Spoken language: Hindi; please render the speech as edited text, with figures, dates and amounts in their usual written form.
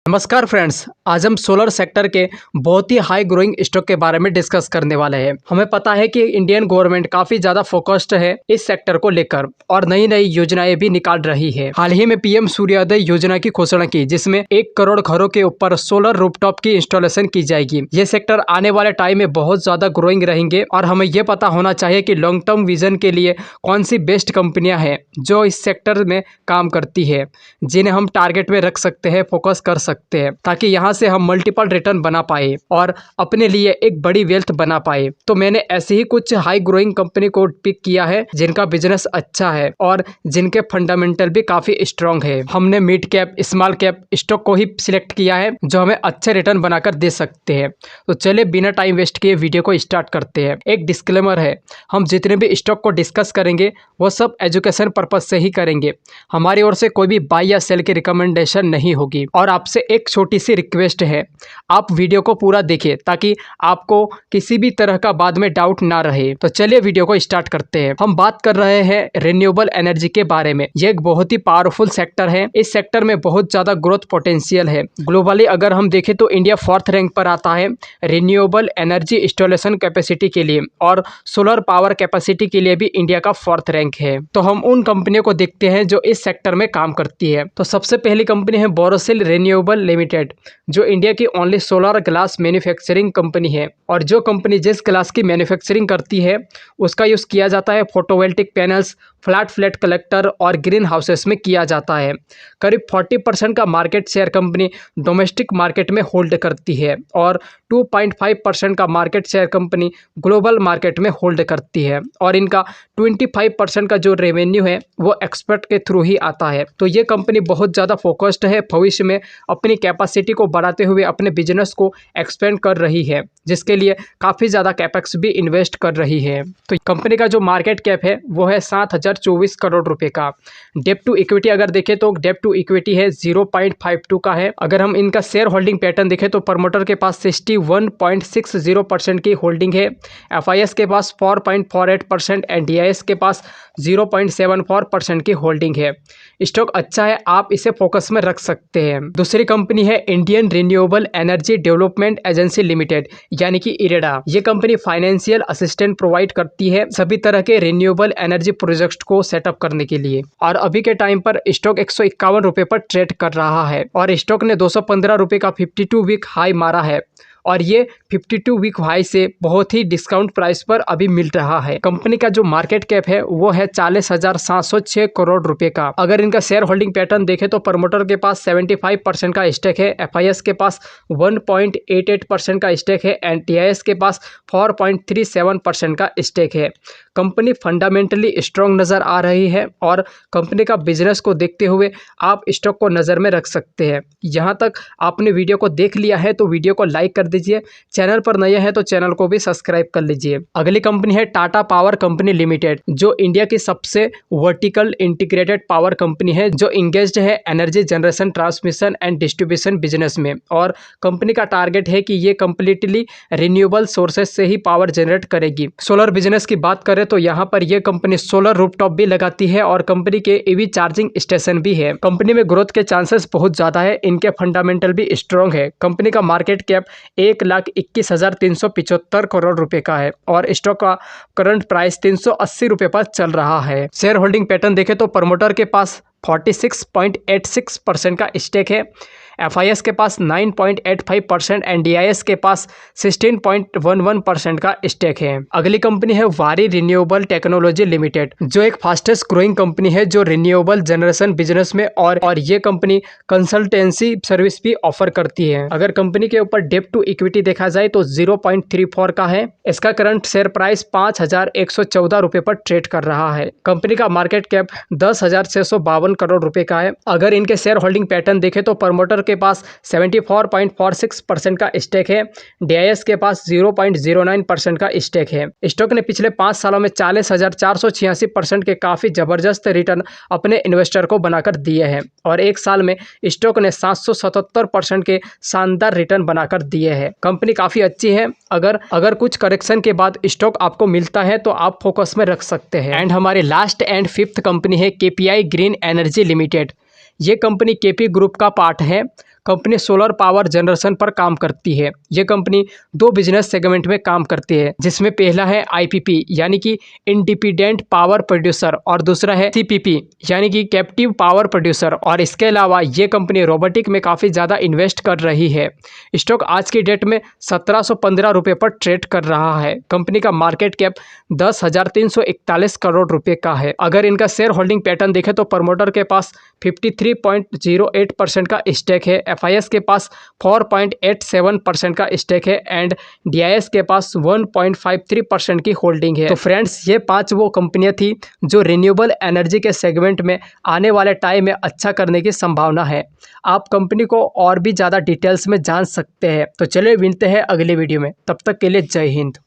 नमस्कार फ्रेंड्स, आज हम सोलर सेक्टर के बहुत ही हाई ग्रोइंग स्टॉक के बारे में डिस्कस करने वाले हैं। हमें पता है कि इंडियन गवर्नमेंट काफ़ी ज़्यादा फोकस्ड है इस सेक्टर को लेकर और नई नई योजनाएं भी निकाल रही है। हाल ही में पीएम सूर्योदय योजना की घोषणा की, जिसमें 1 करोड़ घरों के ऊपर सोलर रूफटॉप की इंस्टॉलेशन की जाएगी। ये सेक्टर आने वाले टाइम में बहुत ज़्यादा ग्रोइंग रहेंगे और हमें यह पता होना चाहिए कि लॉन्ग टर्म विजन के लिए कौन सी बेस्ट कंपनियाँ हैं जो इस सेक्टर में काम करती है, जिन्हें हम टारगेट में रख सकते हैं, फोकस कर सकते हैं, ताकि यहाँ से हम मल्टीपल रिटर्न बना पाए और अपने लिए एक बड़ी वेल्थ बना पाए। तो मैंने ऐसे ही कुछ हाई ग्रोइंग कंपनी को पिक किया है जिनका बिजनेस अच्छा है और जिनके फंडामेंटल भी काफी स्ट्रांग है। हमने mid cap, small cap stock को ही सिलेक्ट किया है जो हमें अच्छे रिटर्न बनाकर दे सकते हैं। तो चलिए बिना टाइम वेस्ट किए वीडियो को स्टार्ट करते हैं। एक डिस्क्लेमर है, हम जितने भी स्टॉक को डिस्कस करेंगे वो सब एजुकेशन पर्पज से ही करेंगे। हमारी ओर से कोई भी बाय या सेल की रिकमेंडेशन नहीं होगी। और आपसे एक छोटी सी रिक्वेस्ट है, आप वीडियो को पूरा देखिए ताकि आपको किसी भी तरह का बाद में डाउट ना रहे। तो चलिए वीडियो को स्टार्ट करते हैं। हम बात कर रहे हैं रिन्यूएबल एनर्जी के बारे में। यह एक बहुत ही पावरफुल सेक्टर है। इस सेक्टर में बहुत ज्यादा ग्रोथ पोटेंशियल है। ग्लोबली अगर हम देखें तो इंडिया 4th रैंक पर आता है रिन्यूएबल एनर्जी इंस्टॉलेशन कैपेसिटी के लिए, और सोलर पावर कैपेसिटी के लिए भी इंडिया का 4th रैंक है। तो हम उन कंपनियों को देखते हैं जो इस सेक्टर में काम करती है। तो सबसे पहली कंपनी है बोरोसिल रिन्यूएबल लिमिटेड, जो इंडिया की only solar glass manufacturing company है। और जो कंपनी जिस ग्लास की मैन्युफैक्चरिंग करती है उसका यूज़ किया जाता है फोटोवोल्टिक पैनल्स, फ्लैट कलेक्टर और ग्रीन हाउसेस में किया जाता है। करीब 40% का market share company domestic market में होल्ड करती है और 2.5% का market share company global market में होल्ड करती है। और इनका 25% का जो रेवेन्यू है वो एक्सपोर्ट के थ्रू ही आता है। तो ये कंपनी बहुत ज़्यादा फोकस्ड है, भविष्य में अपनी कैपेसिटी को बढ़ाते हुए अपने बिजनेस को एक्सपेंड कर रही है, जिसके लिए काफ़ी ज़्यादा कैपेक्स भी इन्वेस्ट कर रही है। तो कंपनी का जो मार्केट कैप है वो है 7,024 करोड़ रुपए का। डेब्ट टू इक्विटी अगर देखें तो डेब्ट टू इक्विटी है 0.52 का है। अगर हम इनका शेयर होल्डिंग पैटर्न देखें तो प्रमोटर के पास 61.60% की होल्डिंग है, एफआईएस के पास 4.48% एंड डीआईएस के पास 0.74% की होल्डिंग है। स्टॉक अच्छा है, आप इसे फोकस में रख सकते हैं। दूसरी कंपनी है Indian renewable energy development agency limited, यानी कि इरेडा। ये कंपनी फाइनेंशियल असिस्टेंट प्रोवाइड करती है सभी तरह के रिन्यूएबल एनर्जी प्रोजेक्ट को सेटअप करने के लिए। और अभी के टाइम पर स्टॉक 151 रुपए पर ट्रेड कर रहा है और स्टॉक ने 215 रुपए का 52 वीक हाई मारा है और ये 52 वीक हाई से बहुत ही डिस्काउंट प्राइस पर अभी मिल रहा है। कंपनी का जो मार्केट कैप है वो है 40,706 करोड़ रुपए का। अगर इनका शेयर होल्डिंग पैटर्न देखें तो प्रमोटर के पास 75% का स्टेक है, एफआईएस के पास 1.88% का स्टेक है एंड टीआईएस के पास 4.37% का स्टेक है। कंपनी फंडामेंटली स्ट्रॉन्ग नज़र आ रही है और कंपनी का बिजनेस को देखते हुए आप स्टॉक को नज़र में रख सकते हैं। यहाँ तक आपने वीडियो को देख लिया है तो वीडियो को लाइक कर दीजिए, चैनल पर नए हैं तो चैनल को भी सब्सक्राइब कर लीजिए। अगली कंपनी है टाटा पावर कंपनी लिमिटेड, जो इंडिया की सबसे वर्टिकल इंटीग्रेटेड पावर कंपनी है, जो इंगेज्ड है energy generation, transmission and distribution business में। और कंपनी का टारगेट है कि ये कंप्लीटली रिन्यूएबल सोर्सेज से ही पावर जनरेट करेगी। सोलर बिजनेस की बात करें तो यहाँ पर यह कंपनी सोलर रूफटॉप भी लगाती है और कंपनी के ईवी चार्जिंग स्टेशन भी है। कंपनी में ग्रोथ के चांसेस बहुत ज्यादा है, इनके फंडामेंटल भी स्ट्रॉन्ग है। कंपनी का मार्केट कैप 1,21,375 करोड़ रुपए का है और स्टॉक का करंट प्राइस 380 रुपए पर चल रहा है। शेयर होल्डिंग पैटर्न देखें तो प्रमोटर के पास 46.86% का स्टेक है, एफआईएस के पास 9.85% एंड डीआईएस के पास 16.11% का स्टेक है। अगली कंपनी है वारी रिन्यूएबल टेक्नोलॉजी लिमिटेड, जो एक फास्टेस्ट ग्रोइंग कंपनी है जो रिन्यूएबल जनरेशन बिजनेस में और ये कंपनी कंसल्टेंसी सर्विस भी ऑफर करती है। अगर कंपनी के ऊपर डेब्ट टू इक्विटी देखा जाए तो 0.34 का है। इसका करंट शेयर प्राइस 5,114 रुपए पर ट्रेड कर रहा है। कंपनी का मार्केट कैप 10,652 करोड़ रुपए का है। अगर इनके शेयर होल्डिंग पैटर्न देखें तो प्रमोटर के पास 74.46% का स्टेक है, डीआईएस के पास 0.09% का स्टेक है। स्टॉक ने पिछले 5 सालों में 40,486% के काफी जबरदस्त रिटर्न अपने इन्वेस्टर को बनाकर दिए हैं और एक साल में स्टॉक ने 777% के शानदार रिटर्न बनाकर दिए हैं। कंपनी काफी अच्छी है। अगर कुछ करेक्शन के बाद स्टॉक आपको मिलता है तो आप फोकस में रख सकते हैं। एंड हमारी लास्ट एंड 5th कंपनी है केपीआई ग्रीन एनर्जी लिमिटेड। ये कंपनी केपी ग्रुप का पार्ट है। कंपनी सोलर पावर जनरेशन पर काम करती है। ये कंपनी दो बिजनेस सेगमेंट में काम करती है, जिसमें पहला है आईपीपी यानी कि इंडिपेंडेंट पावर प्रोड्यूसर और दूसरा है सीपीपी यानी कि कैप्टिव पावर प्रोड्यूसर। और इसके अलावा ये कंपनी रोबोटिक में काफ़ी ज़्यादा इन्वेस्ट कर रही है। स्टॉक आज की डेट में 1715 रुपये पर ट्रेड कर रहा है। कंपनी का मार्केट कैप 10,341 करोड़ रुपए का है। अगर इनका शेयर होल्डिंग पैटर्न देखें तो प्रमोटर के पास 53.08% का स्टेक है, एफआईएस के पास 4.87% का स्टेक है एंड डीआईएस के पास 1.53% की होल्डिंग है। तो फ्रेंड्स, ये 5 वो कंपनियां थी जो रिन्यूएबल एनर्जी के सेगमेंट में आने वाले टाइम में अच्छा करने की संभावना है। आप कंपनी को और भी ज़्यादा डिटेल्स में जान सकते हैं। तो चलिए मिलते हैं अगले वीडियो में, तब तक के लिए जय हिंद।